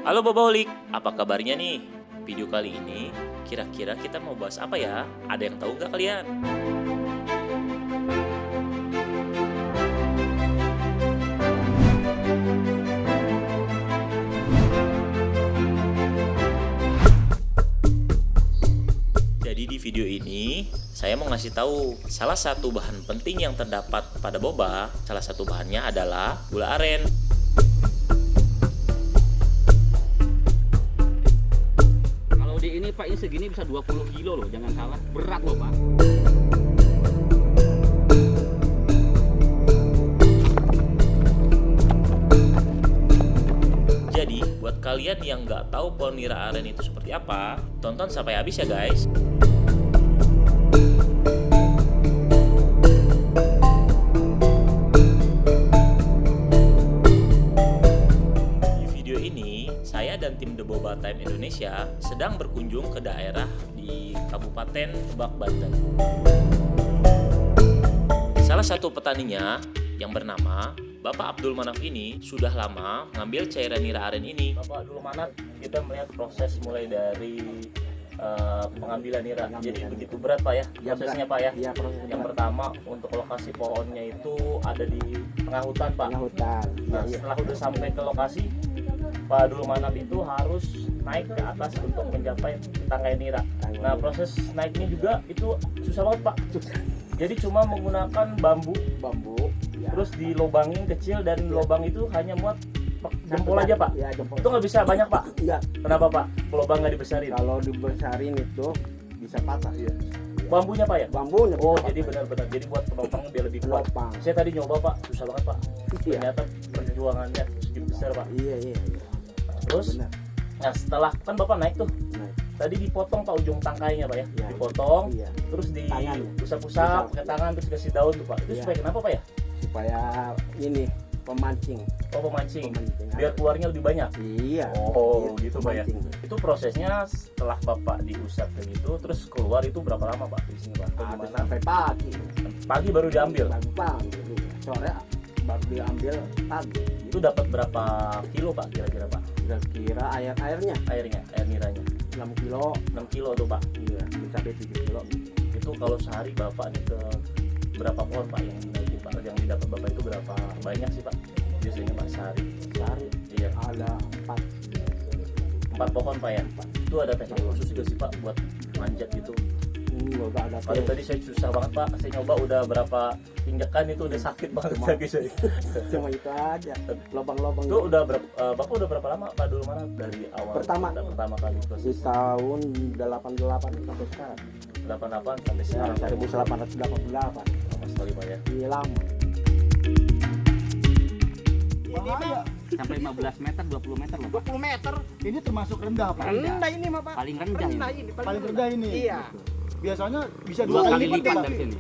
Halo Boboholik, apa kabarnya nih? Video kali ini kira-kira kita mau bahas apa ya? Ada yang tahu nggak kalian? Jadi di video ini saya mau ngasih tahu salah satu bahan penting yang terdapat pada boba. Salah satu bahannya adalah gula aren. Ini Pak, ini segini bisa 20 kilo loh, jangan salah, berat loh Pak. Jadi buat kalian yang nggak tahu pohon nira aren itu seperti apa, tonton sampai habis ya guys. Saya dan tim The Boba Time Indonesia sedang berkunjung ke daerah di Kabupaten Lebak, Banten. Salah satu petaninya yang bernama Bapak Abdul Manaf ini sudah lama mengambil cairan nira aren ini. Bapak Abdul Manaf, kita melihat proses mulai dari pengambilan nira. Jadi begitu berat Pak ya prosesnya Pak ya? Iya, prosesnya. Yang pertama untuk lokasi pohonnya itu ada di tengah hutan Pak. Tengah hutan. Nah, setelah udah sampai ke lokasi, Pak Abdul Manaf itu harus naik ke atas untuk mencapai tangkai nira. Nah, proses naiknya juga itu susah banget Pak. Jadi cuma menggunakan bambu, Ya. terus dilobangin kecil dan lobang itu hanya muat jempol aja Pak. Ya, jempol. Itu nggak bisa banyak Pak. Iya. Kenapa Pak? Lobang nggak dibesarin? Kalau dibesarin itu bisa patah ya. Bambunya Pak ya? Bambunya. Oh, bisa jadi patah. benar-benar. Jadi buat penopang biar lebih kuat. Penopang. Saya tadi nyoba Pak, susah banget Pak. Iya. Ternyata perjuangannya sedikit besar Pak. Iya. Terus, Benar. nah setelah kan Bapak naik tuh, Nah, tadi dipotong Pak ujung tangkainya Pak ya, Iya. dipotong, Iya. terus Tangan. diusap-usap pakai tangan, terus dikasih daun tuh Pak. Itu Iya. supaya kenapa Pak ya? supaya ini pemancing. Oh, pemancing, Pemancing. biar keluarnya lebih banyak. Iya. Oh, Iya, gitu Pak ya. pemancing. Itu prosesnya setelah Bapak diusap kayak gitu, terus keluar itu berapa lama Pak di sini Pak? Atau Ada gimana? sampai pagi. Pagi baru diambil. Pagi. Sore baru diambil pagi. Itu dapat berapa kilo Pak kira-kira Pak? Kira-kira airnya Airnya, air niranya 6 kilo. 6 kilo tuh Pak. Iya, sampai 7 kilo. Itu kalau sehari Bapak nih ke berapa pohon Pak yang dinaikin Pak? Yang didapat Bapak itu berapa banyak sih Pak? Biasanya Pak sehari. Sehari Iya, ada 4. 4 pohon Pak ya. Itu ada teknik khusus juga sih Pak buat manjat gitu. Enggak ada. Kalau tadi saya susah banget Pak, saya nyoba udah berapa injekan itu udah sakit banget kaki saya. Cuma itu aja. Lubang-lubang. Itu udah Bapak udah berapa lama Pak dulu mana dari awal pertama kali Di proses tahun 88 sampai sekarang. 88 sampai Ya, sekarang 1888. lama sekali Pak ya. Ini lama. Bahaya. Sampai 15 meter, 20 meter loh Pak. 20 meter ini termasuk rendah Pak. Rendah ini mah Pak. Paling rendah ini. ini. Paling rendah ini. Iya. Biasanya bisa 2 kali lipat dari sini.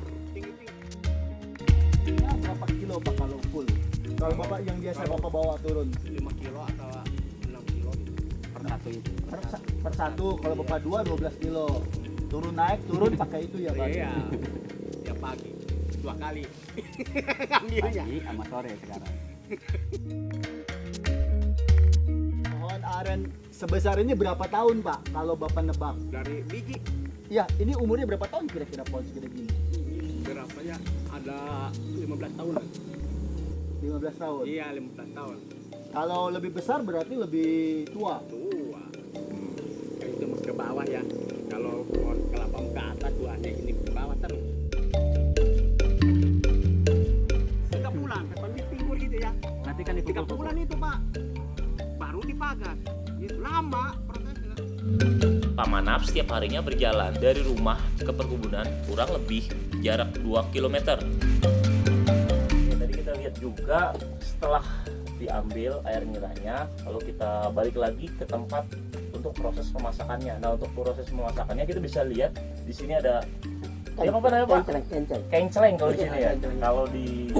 Ya, berapa kilo Pak kalau full? Kalau Bapak yang biasa Bapak bawa turun 5 kilo atau 6 kilo gitu. Per satu itu. per satu, kalau Bapak 12 kilo. Turun naik, turun pakai itu ya Pak. Iya. Ya pagi 2 kali. Ambilnya. Pagi sama sore sekarang. Pohon aren sebesar ini berapa tahun Pak kalau Bapak nebak? Dari biji Ya, ini umurnya berapa tahun kira-kira pohon segede gini? berapa ya? Ada 15 tahun. 15 tahun. Iya, 15 tahun. Kalau lebih besar berarti lebih tua. Tua. Itu ke bawah ya. Kalau pohon kelapa ke atas tuanya ini ke bawah terus. 3 bulan, kapan dipikul gitu ya. Nanti kan 3 dipukul. bulan itu Pak. Baru dipagas. Itu lama prosesnya. Pak Manaf setiap harinya berjalan dari rumah ke perkebunan kurang lebih jarak 2 km. Tadi kita lihat juga setelah diambil air niranya, lalu kita balik lagi ke tempat untuk proses pemasakannya. Nah, untuk proses pemasakannya kita bisa lihat di sini ada apa namanya Pak? Kenceng. Kencleng kalau di sini ya. Kencleng. Kalau di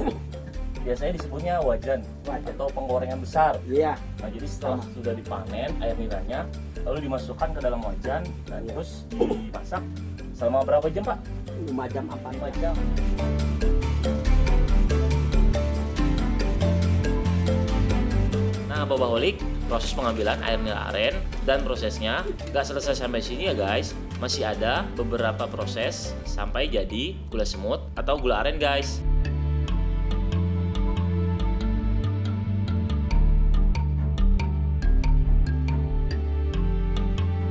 biasanya disebutnya wajan atau penggorengan besar. Iya. Nah, jadi setelah sudah dipanen air niranya, lalu dimasukkan ke dalam wajan dan terus dimasak selama berapa jam Pak? 5 jam apa? 5 jam. Nah, Boboholik, proses pengambilan air nira aren dan prosesnya. Gak selesai sampai sini ya guys, masih ada beberapa proses sampai jadi gula semut atau gula aren guys.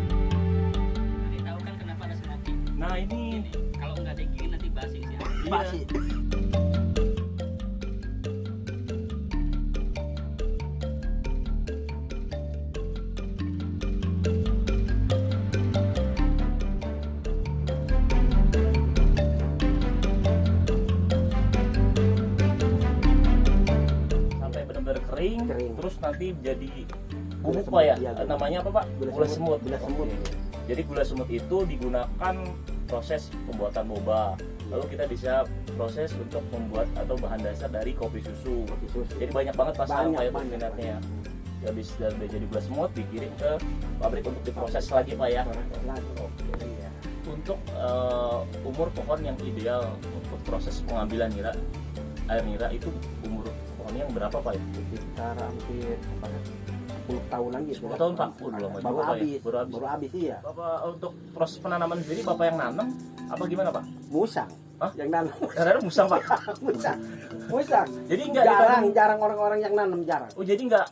Nanti tahu kan kenapa ada smoking? Nah ini Kalau nggak ada gini nanti basi sih. Basi. sampai benar-benar kering, Kering. terus nanti jadi Gula bubuk semut, pak ya, iya, gula. namanya apa pak? Gula semut. Gula Gula semut. Oke. Jadi gula semut itu digunakan proses pembuatan boba. Lalu kita bisa proses untuk membuat atau bahan dasar dari kopi susu. Kopi susu. Jadi banyak banget pasar Banyak, pak ya banyak, peminatnya. Habis dari jadi gula semut dikirim ke pabrik untuk diproses lagi pak ya. Lagi. Oke. Iya. Untuk umur pohon yang ideal untuk proses pengambilan air nira itu umur pohonnya yang berapa pak ya? Sekitar hampir 10 tahunan gitu. 10 tahun pak? Udah lama Baru juga, Pak, ya? habis. Baru habis. Iya. Bapak untuk proses penanaman sendiri bapak yang nanam apa gimana pak? Musang. Hah? Yang nanam. Karena musang pak. Musang. Musang. Jadi nggak Jarang orang-orang yang nanam jarang. Oh jadi nggak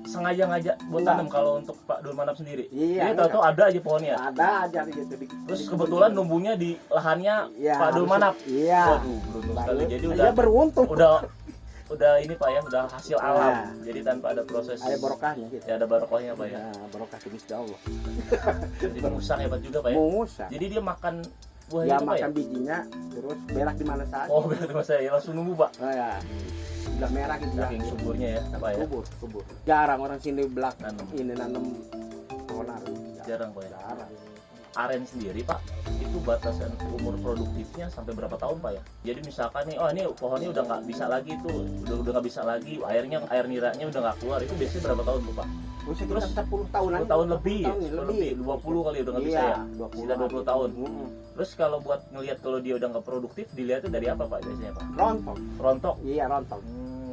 sengaja ngajak buat Enggak. tanam kalau untuk Pak Durmanap sendiri? Iya, Jadi tahu-tahu ada aja pohonnya. Ada aja gitu. Terus kebetulan numbuhnya di lahannya Iya, Pak Durmanap. Iya. Waduh beruntung sekali. Jadi Iya, beruntung. udah ini pak ya, udah hasil alam. Nah. Jadi tanpa ada proses. Ada barokahnya gitu. Ya ada barokahnya pak ya. Ya, barokah Gusti Allah. Jadi musang hebat juga pak ya. Musang. Jadi dia makan buah Dia itu pak ya. makan bijinya terus berak di mana saja. Oh berarti mas saya langsung nunggu pak. Oh, ya. Sebelah merah gitu. Saking suburnya ya pak ya. Subur. Jarang orang sini belakang Nanam. ini nanam pohon aren. Jarang pak ya. Jarang. Aren sendiri pak itu batasan umur produktifnya sampai berapa tahun pak ya? Jadi misalkan nih, oh ini pohonnya udah nggak bisa lagi tuh, udah nggak bisa lagi, air niranya udah nggak keluar, itu biasanya berapa tahun tuh pak? Terus sekitar Terus 10 tahunan. 10 tahun lebih, 10 lebih. 20 kali udah nggak bisa Iya, ya? 20. Sekitar 20 tahun. Mm-mm. Terus kalau buat ngelihat kalau dia udah nggak produktif, dilihatnya dari apa pak biasanya pak? Rontok. Rontok. Iya, rontok.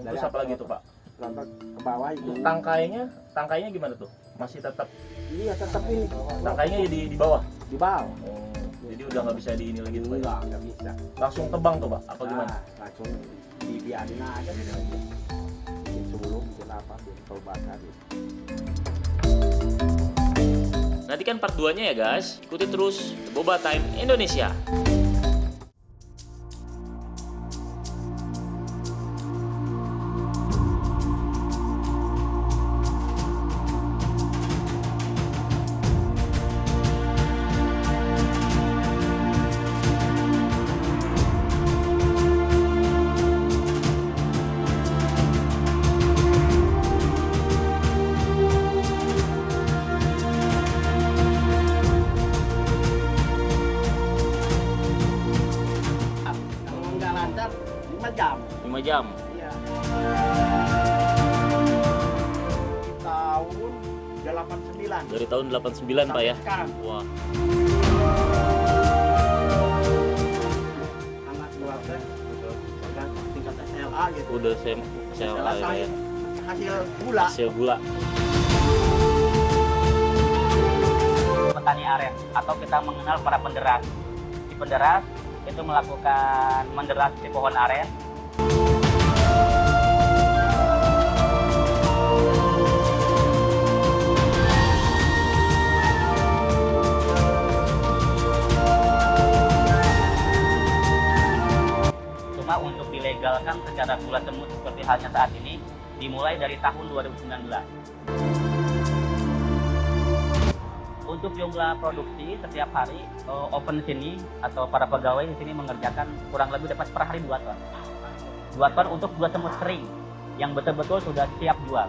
Dari Terus apa lagi atas. tuh pak? Rontok ke bawah itu. Untuk tangkainya gimana tuh? Masih tetap Iya, tetap ini. tangkainya di bawah. Di bawah. Oh, jadi udah nggak bisa di ini lagi tuh pak ya? Enggak bisa. Langsung tebang tuh pak? Apa gimana? Nah, langsung dibiarin aja gitu. Sebelum kita apa kalau bakar gitu. Nantikan part 2-nya ya guys. Ikuti terus The Boba Time Indonesia. Kalau nggak lancar 5 jam. 5 jam. Iya. Tahun 89. Dari tahun 89 pak ya. Sekarang Wah. anak gua teh udah tingkat SLA gitu. Udah saya Selesai hasil gula. hasil gula. Petani aren atau kita mengenal para penderas. Si penderas itu melakukan menderas si pohon aren. Cuma untuk dilegalkan secara gula semut seperti halnya saat ini dimulai dari tahun 2019. Untuk jumlah produksi setiap hari open sini atau para pegawai di sini mengerjakan kurang lebih dapat per hari 2 ton. 2 ton untuk gula semut kering yang betul-betul sudah siap jual.